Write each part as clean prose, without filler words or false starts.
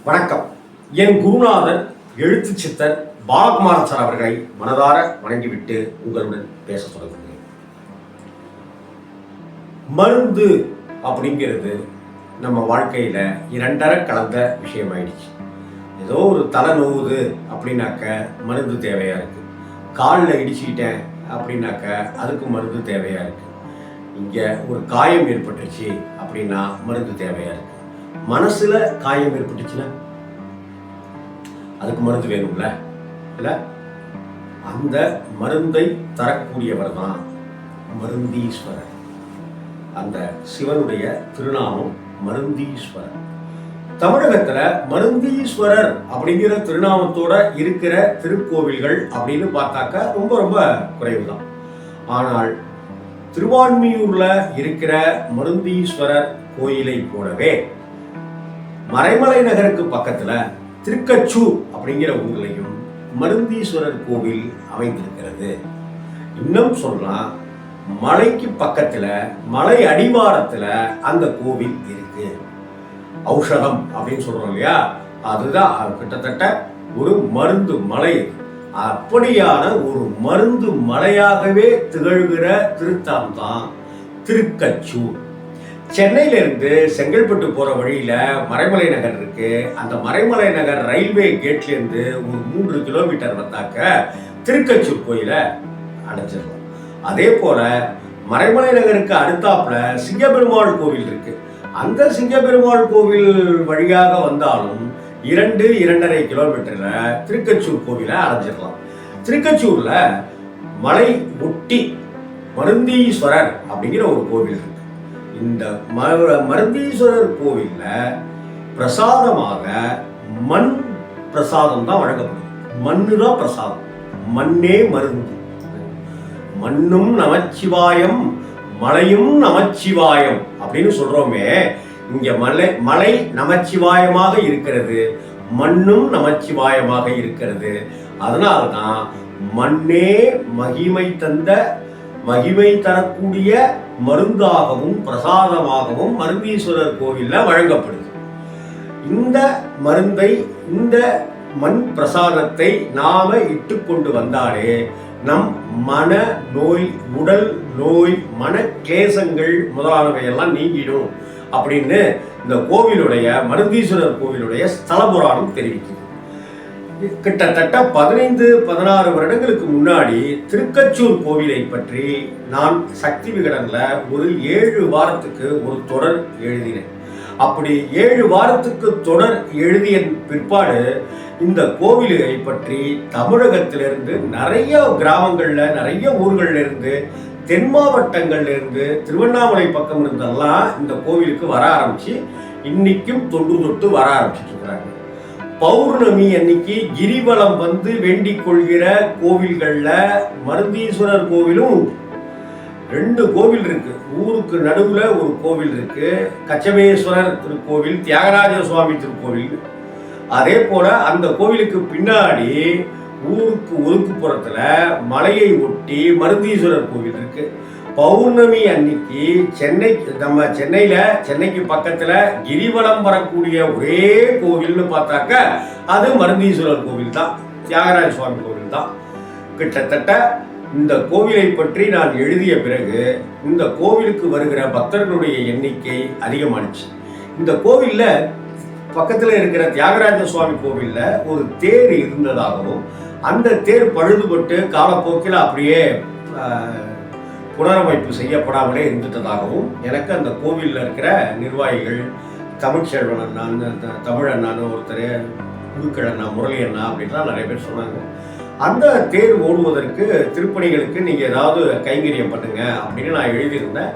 வணக்கம். என் குருநாதர் எழுத்து சித்தர் பாலகுமாரன் சார் அவர்களை மனதார வணங்கிவிட்டு உங்களுடன் பேச தொடங்குகிறேன். மருந்து அப்படிங்கிறது நம்ம வாழ்க்கையில இரண்டரை கலந்த விஷயமாயிடுச்சு. ஏதோ ஒரு தலை நோவுது அப்படின்னாக்க மருந்து தேவையா இருக்கு. காலில் இடிச்சுக்கிட்டேன் அப்படின்னாக்க அதுக்கு மருந்து தேவையா இருக்கு. இங்க ஒரு காயம் ஏற்பட்டுச்சு அப்படின்னா மருந்து தேவையா இருக்கு. மனசுல காயம் ஏற்பட்டுச்சுன்னா அதுக்கு மருந்து வேணும்ல இல்ல? அந்த மருந்தை தரக்கூடியவர் தான் மருந்தீஸ்வரர். அந்த சிவனுடைய திருநாமம் மருந்தீஸ்வரர். தமிழகத்துல மருந்தீஸ்வரர் அப்படிங்கிற திருநாமத்தோட இருக்கிற திருக்கோவில்கள் அப்படின்னு பார்த்தாக்க ரொம்ப ரொம்ப குறைவு தான். ஆனால் திருவான்மியூர்ல இருக்கிற மருந்தீஸ்வரர் கோயிலை போலவே மறைமலை நகருக்கு பக்கத்துல திருக்கச்சூர் அப்படிங்கிற ஊர்லையும் மருந்தீஸ்வரர் கோவில் அமைந்திருக்கிறது. இன்னும் சொன்னா மலைக்கு பக்கத்துல மலை அடிவாரத்துல அந்த கோவில் இருக்கு. ஔஷதம் அப்படின்னு சொல்றோம் இல்லையா, அதுதான் கிட்டத்தட்ட ஒரு மருந்து மலை. அப்படியான ஒரு மருந்து மலையாகவே திகழ்கிற திருத்தலம் தான் திருக்கச்சூர். சென்னையில இருந்து செங்கல்பட்டு போற வழியில மறைமலை நகர் இருக்கு. அந்த மறைமலை நகர் ரயில்வே கேட்ல இருந்து ஒரு 3 கிலோமீட்டர் வந்தாக்க திருக்கச்சூர் கோயிலை அடைஞ்சிடலாம். அதே போல மறைமலை நகருக்கு அடுத்தாப்புல சிங்கப்பெருமாள் கோவில் இருக்கு. அந்த சிங்கப்பெருமாள் கோவில் வழியாக வந்தாலும் 2-2.5 கிலோமீட்டர்ல திருக்கச்சூர் கோவிலை அடைஞ்சிடலாம். திருக்கச்சூர்ல மலை ஒட்டி மருந்தீஸ்வரர் அப்படிங்கிற ஒரு கோவில் இருக்கு. இந்த மருந்தீஸ்வரர் கோவில்ல பிரசாதமாக மண் பிரசாதம் தான் வழங்கப்படும். மண்ணு தான் பிரசாதம், மண்ணே மருந்து. மண்ணும் நமச்சிவாயம் மலையும் நமச்சிவாயம் அப்படின்னு சொல்றோமே, இங்க மலை நமச்சிவாயமாக இருக்கிறது, மண்ணும் நமச்சிவாயமாக இருக்கிறது. அதனால்தான் மண்ணே மகிமை தரக்கூடிய மருந்தாகவும் பிரசாதமாகவும் மருந்தீஸ்வரர் கோவில்ல வழங்கப்படுது. இந்த மருந்தை, இந்த மண் பிரசாதத்தை நாம இட்டுக்கொண்டு வந்தாலே நம் மன நோய், உடல் நோய், மன கிளேசங்கள் முதலானவை எல்லாம் நீங்கிடும் அப்படின்னு இந்த கோவிலுடைய மருந்தீஸ்வரர் கோவிலுடைய ஸ்தல புராணம் தெரிவிக்குது. கிட்டத்தட்ட 15-16 வருடங்களுக்கு முன்னாடி திருக்கச்சூர் கோவிலை பற்றி நான் சக்தி விகடன்ல ஒரு 7 வாரத்துக்கு ஒரு தொடர் எழுதினேன். அப்படி 7 வாரத்துக்கு தொடர் எழுதிய பிற்பாடு இந்த கோவிலை பற்றி தமிழகத்திலிருந்து நிறைய கிராமங்கள்ல, நிறைய ஊர்கள்ல இருந்து, தென் மாவட்டங்கள்ல இருந்து, திருவண்ணாமலை பக்கம் இருந்தெல்லாம் இந்த கோவிலுக்கு வர ஆரம்பிச்சு இன்னைக்கும் தொன்று தொட்டு வர ஆரம்பிச்சுட்டு இருக்கிறாங்க. பௌர்ணமி அன்னைக்கு கிரிவலம் வந்து வேண்டிக் கொள்கிற கோவில்கள்ல மருந்தீஸ்வரர் கோவிலும் 2 கோவில் இருக்கு. ஊருக்கு நடுவுல ஒரு கோவில் இருக்கு, கச்சமேஸ்வரர் திருக்கோவில், தியாகராஜ சுவாமி திருக்கோவில். அதே போல அந்த கோவிலுக்கு பின்னாடி ஊருக்கு ஒதுக்குப்புறத்துல மலையை ஒட்டி மருந்தீஸ்வரர் கோவில் இருக்கு. பௌர்ணமி அன்னைக்கு சென்னைக்கு பக்கத்துல கிரிவலம் வரக்கூடிய ஒரே கோவில்னு பார்த்தாக்க அது மருந்தீஸ்வரர் கோவில் தான், தியாகராஜ சுவாமி கோவில் தான். கிட்டத்தட்ட இந்த கோவிலை பற்றி நான் எழுதிய பிறகு இந்த கோவிலுக்கு வருகிற பக்தர்களுடைய எண்ணிக்கை அதிகமானுச்சு. இந்த கோவில்ல பக்கத்துல இருக்கிற தியாகராஜ சுவாமி கோவில்ல ஒரு தேர் இருந்ததாகவும், அந்த தேர் பழுதுபட்டு காலப்போக்கில் அப்படியே புனரமைப்பு செய்யப்படாமலே இருந்துட்டதாகவும் எனக்கு அந்த கோவிலில் இருக்கிற நிர்வாகிகள், தமிழ்ச்செல்வன் அண்ணா, தமிழ் அண்ணான்னு ஒருத்தர், முழுக்கள் அண்ணா, முரளி அண்ணா அப்படின்லாம் நிறைய பேர் சொன்னாங்க. அந்த தேர் ஓடுவதற்கு திருப்பணிகளுக்கு நீங்கள் ஏதாவது கைங்கரியம் பண்ணுங்க அப்படின்னு நான் எழுதியிருந்தேன்.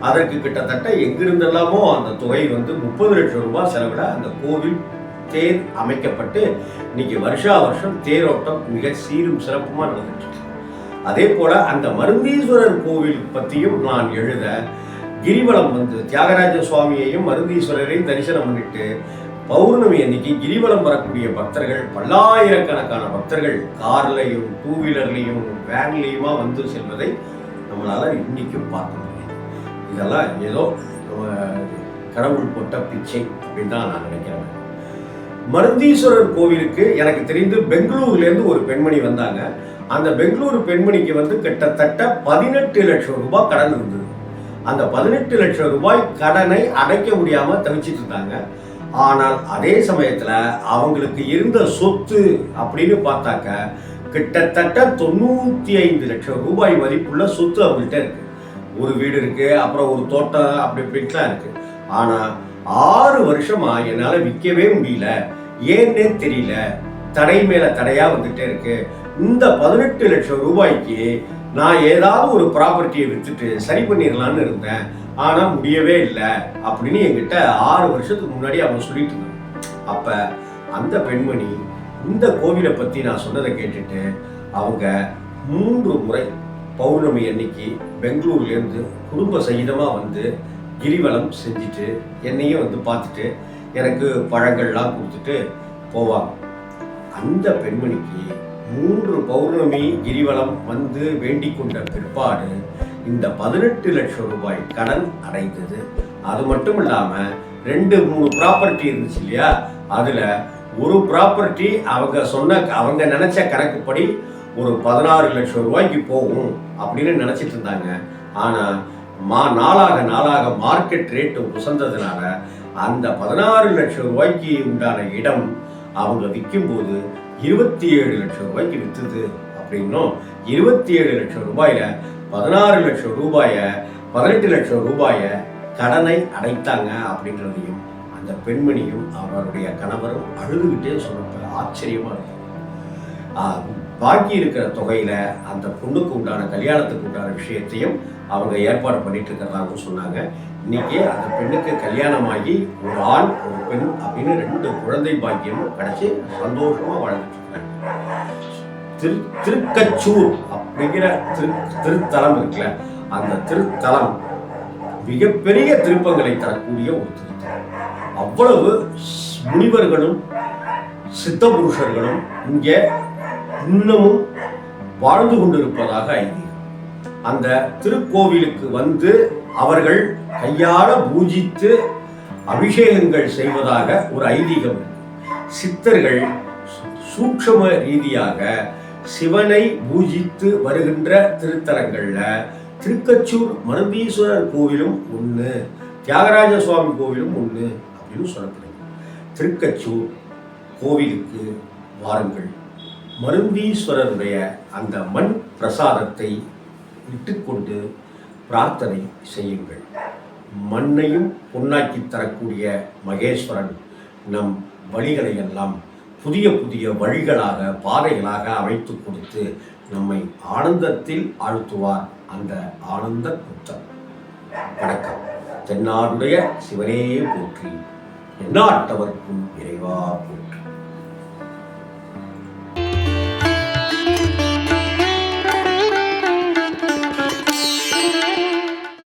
அதற்கு கிட்டத்தட்ட எங்கிருந்தெல்லாமோ அந்த தொகை வந்து 30 லட்சம் ரூபாய் செலவில் அந்த கோவில் தேர் அமைக்கப்பட்டு இன்னைக்கு வருஷா வருஷம் தேரோட்டம் மிக சீரும் சிறப்புமாக நடந்துட்டு இருக்கு. அதே போல அந்த மருந்தீஸ்வரர் கோவில் பற்றியும் நான் எழுத, கிரிவலம் வந்து தியாகராஜ சுவாமியையும் மருந்தீஸ்வரரையும் தரிசனம் பண்ணிட்டு பௌர்ணமி அன்னைக்கு கிரிவலம் வரக்கூடிய பக்தர்கள், பல்லாயிரக்கணக்கான பக்தர்கள் கார்லையும், 2 வீலர்லையும், வேன்லையுமா வந்து செல்வதை நம்மளால இன்னைக்கும் பார்க்க முடியும். இதெல்லாம் ஏதோ கடவுள் போட்ட பிச்சை அப்படின்னு தான் நான் நினைக்கிறேன். மருந்தீஸ்வரர் கோவிலுக்கு எனக்கு தெரிந்து பெங்களூர்லேருந்து ஒரு பெண்மணி வந்தாங்க. அந்த பெங்களூரு பெண்மணிக்கு வந்து கிட்டத்தட்ட 18 லட்சம் ரூபாய் கடன் இருந்தது. அந்த 18 லட்சம் ரூபாய் கடனை அடைக்க முடியாமல் தவிச்சிட்டு இருந்தாங்க. ஆனால் அதே சமயத்தில் அவங்களுக்கு இருந்த சொத்து அப்படின்னு பார்த்தாக்க கிட்டத்தட்ட 95 லட்சம் ரூபாய் மதிப்புள்ள சொத்து அவங்கள்ட்ட இருக்கு. ஒரு வீடு இருக்கு, அப்புறம் ஒரு தோட்டம் அப்படி இப்படிலாம் இருக்கு. ஆனால் 6 வருஷமா என்னால் விற்கவே முடியல, ஏன்னே தெரியல, தடை மேல தடையா வந்துட்டே இருக்கு. இந்த 18 லட்சம் ரூபாய்க்கு நான் ஏதாவது ஒரு ப்ராப்பர்ட்டியை வித்துட்டு சரி பண்ணிடலான்னு இருந்தேன், ஆனா முடியவே இல்லை அப்படின்னு என்கிட்ட 6 வருஷத்துக்கு முன்னாடி அவங்க சொல்லிட்டு இருந்தாங்க. அப்ப அந்த பெண்மணி இந்த கோவிலை பத்தி நான் சொன்னதை கேட்டுட்டு அவங்க 3 முறை பௌர்ணமி அன்னைக்கு பெங்களூர்லேருந்து குடும்ப சகிதமா வந்து கிரிவலம் செஞ்சுட்டு என்னையும் வந்து பார்த்துட்டு எனக்கு பழங்கள்லாம் கொடுத்துட்டு போவாங்க. அந்த பெண்மணிக்கு 3 பௌர்ணமி கிரிவலம் வந்து வேண்டிக் கொண்ட பிற்பாடு இந்த 18 லட்சம் ரூபாய் கடன் அடைந்தது. அது மட்டும் இல்லாம 2-3 ப்ராப்பர்ட்டி இருந்துச்சு இல்லையா, அதுல ஒரு ப்ராப்பர்ட்டி அவங்க நினைச்ச கணக்குப்படி ஒரு 16 லட்சம் ரூபாய்க்கு போகும் அப்படின்னு நினைச்சிட்டு இருந்தாங்க. ஆனா நாளாக மார்க்கெட் ரேட்டு உசந்ததுனால அந்த 16 லட்சம் ரூபாய்க்கு உண்டான இடம் அவங்க விற்கும் போது 27 லட்சம் ரூபாய்க்கு விற்றுது. அப்படின்னும் 27 லட்சம் ரூபாயில 16 லட்சம் ரூபாய 18 லட்சம் ரூபாய கடனை அடைத்தாங்க அப்படின்றதையும் அந்த பெண்மணியும் அவருடைய கணவரும் அழுதுகிட்டே சொன்ன ஆச்சரியமா இருக்கு. பாக்கி இருக்கிற தொகையில அந்த பொண்ணுக்கு உண்டான கல்யாணத்துக்கு உண்டான விஷயத்தையும் அவங்க ஏற்பாடு பண்ணிட்டு இருக்கிறதாகவும் சொன்னாங்க. இன்னைக்கு அந்த பெண்ணுக்கு கல்யாணமாகி ஒரு ஆண் ஒரு பெண் அப்படின்னு 2 குழந்தை பாக்கியமும் கிடைச்சி சந்தோஷமா வாழ்ந்துட்டு இருக்காங்க. திருக்கச்சூர் அப்படிங்கிற திருத்தலம் இருக்குல்ல, அந்த திருத்தலம் மிகப்பெரிய திருப்பங்களை தரக்கூடிய ஒரு திருத்தலம். அவ்வளவு முனிவர்களும் சித்த புருஷர்களும் இங்கே இன்னமும் வாழ்ந்து கொண்டிருப்பதாக ஐதீகம். அந்த திருக்கோவிலுக்கு வந்து அவர்கள் கையால பூஜித்து அபிஷேகங்கள் செய்வதாக ஒரு ஐதீகம். சித்தர்கள் சூட்சம ரீதியாக சிவனை பூஜித்து வருகின்ற திருத்தலங்கள்ல திருக்கச்சூர் மருந்தீஸ்வரர் கோவிலும் ஒன்று, தியாகராஜ சுவாமி கோவிலும் ஒன்று அப்படின்னு சொல்லப்படுது. திருக்கச்சூர் கோவிலுக்கு வாருங்கள், மருந்தீஸ்வரருடைய அந்த மண் பிரசாதத்தை இட்டுக்கொண்டு பிரார்த்தனை செய்யுங்கள். மண்ணையும் பொன்னாக்கி தரக்கூடிய மகேஸ்வரன் நம் வழிகளை எல்லாம் புதிய புதிய வழிகளாக பாதைகளாக அமைத்து கொடுத்து நம்மை ஆனந்தத்தில் ஆழ்த்துவார் அந்த ஆனந்த புத்தர். வணக்கம். தென்னாடுடைய சிவனே போற்றி, எந்நாட்டவர்க்கும் இறைவா போற்றி.